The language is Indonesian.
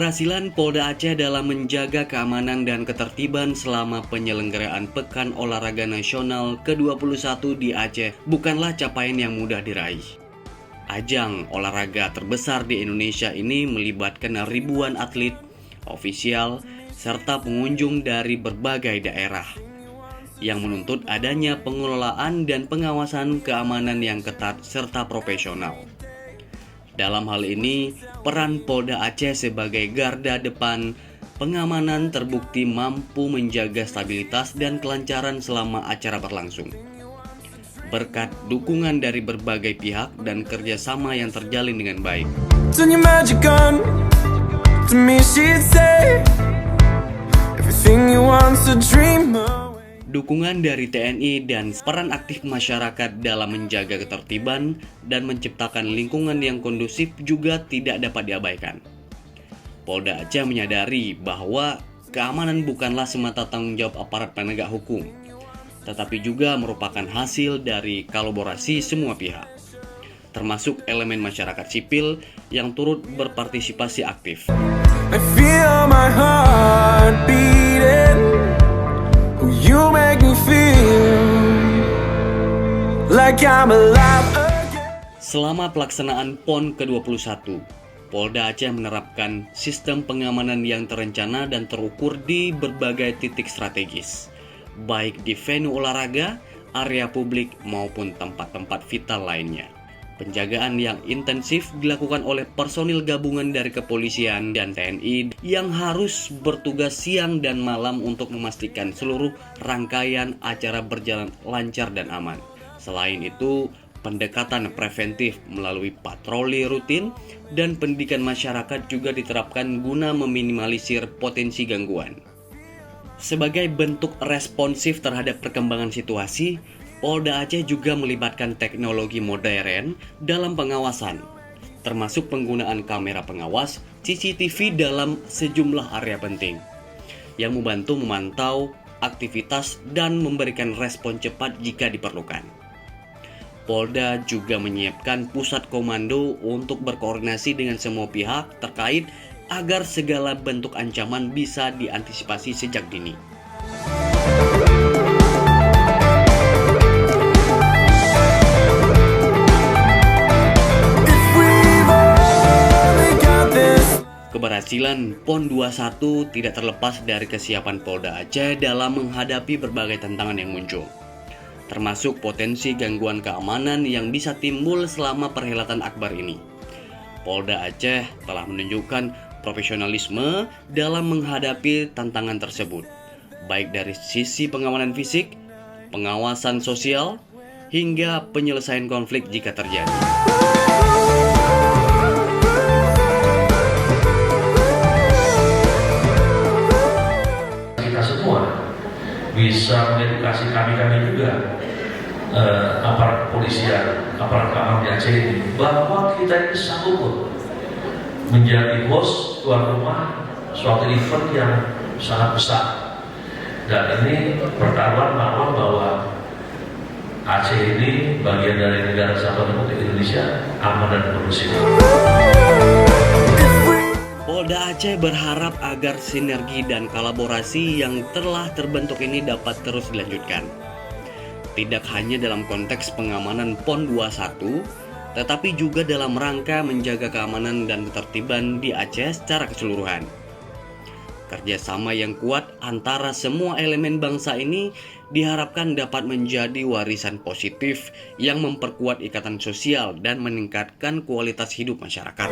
Keberhasilan Polda Aceh dalam menjaga keamanan dan ketertiban selama penyelenggaraan Pekan Olahraga Nasional ke-21 di Aceh bukanlah capaian yang mudah diraih. Ajang olahraga terbesar di Indonesia ini melibatkan ribuan atlet, ofisial, serta pengunjung dari berbagai daerah yang menuntut adanya pengelolaan dan pengawasan keamanan yang ketat serta profesional. Dalam hal ini, peran Polda Aceh sebagai garda depan pengamanan terbukti mampu menjaga stabilitas dan kelancaran selama acara berlangsung. Berkat dukungan dari berbagai pihak dan kerjasama yang terjalin dengan baik. Dukungan dari TNI dan peran aktif masyarakat dalam menjaga ketertiban dan menciptakan lingkungan yang kondusif juga tidak dapat diabaikan. Polda Aceh menyadari bahwa keamanan bukanlah semata tanggung jawab aparat penegak hukum, tetapi juga merupakan hasil dari kolaborasi semua pihak, termasuk elemen masyarakat sipil yang turut berpartisipasi aktif. I feel my heart beating. You make me feel like I'm alive again. Selama pelaksanaan PON ke-21, Polda Aceh menerapkan sistem pengamanan yang terencana dan terukur di berbagai titik strategis, baik di venue olahraga, area publik maupun tempat-tempat vital lainnya. Penjagaan yang intensif dilakukan oleh personil gabungan dari kepolisian dan TNI yang harus bertugas siang dan malam untuk memastikan seluruh rangkaian acara berjalan lancar dan aman. Selain itu, pendekatan preventif melalui patroli rutin dan pendidikan masyarakat juga diterapkan guna meminimalisir potensi gangguan. Sebagai bentuk responsif terhadap perkembangan situasi, Polda Aceh juga melibatkan teknologi modern dalam pengawasan, termasuk penggunaan kamera pengawas CCTV dalam sejumlah area penting, yang membantu memantau aktivitas dan memberikan respon cepat jika diperlukan. Polda juga menyiapkan pusat komando untuk berkoordinasi dengan semua pihak terkait agar segala bentuk ancaman bisa diantisipasi sejak dini. Keberhasilan PON 21 tidak terlepas dari kesiapan Polda Aceh dalam menghadapi berbagai tantangan yang muncul, termasuk potensi gangguan keamanan yang bisa timbul selama perhelatan akbar ini. Polda Aceh telah menunjukkan profesionalisme dalam menghadapi tantangan tersebut, baik dari sisi pengamanan fisik, pengawasan sosial, hingga penyelesaian konflik jika terjadi. Bisa mengedukasi kami juga aparat kepolisian, aparat keamanan di Aceh ini, bahwa kita ini sanggup menjadi host tuan rumah suatu event yang sangat besar, dan ini pertaruhan bahwa Aceh ini bagian dari negara Kesatuan Republik Indonesia aman dan kondusif. Polda Aceh berharap agar sinergi dan kolaborasi yang telah terbentuk ini dapat terus dilanjutkan. Tidak hanya dalam konteks pengamanan PON 21, tetapi juga dalam rangka menjaga keamanan dan ketertiban di Aceh secara keseluruhan. Kerjasama yang kuat antara semua elemen bangsa ini diharapkan dapat menjadi warisan positif yang memperkuat ikatan sosial dan meningkatkan kualitas hidup masyarakat.